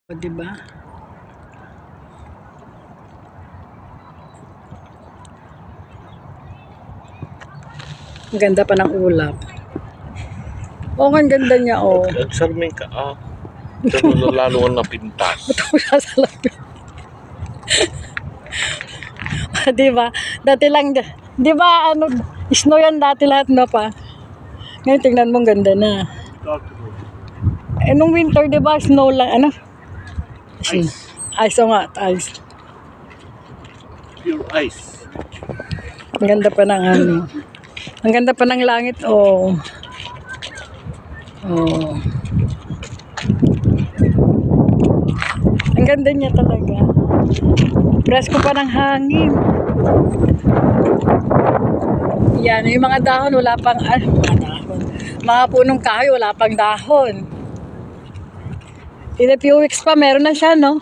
O, diba? Ang ganda pa ng ulap. Oo, ang ganda niya, oh. Nagsarming ka, Pero lalo ang napintas. Ba't ako sasalapin? Diba? Dati lang, diba, snow yan dati lahat na pa. Ngayon, tingnan mo, ang ganda na. Nung winter, diba, snow lang, Ice. Ice, o nga, ice. Pure ice. Ang ganda pa ng Ang ganda pa ng langit, oh. Oh. Ang ganda niya talaga. Presko pa ng hangin. Yan, yung mga dahon, wala pang, mga dahon. Mga punong kahoy, wala pang dahon. In a few weeks pa, meron na siya, no?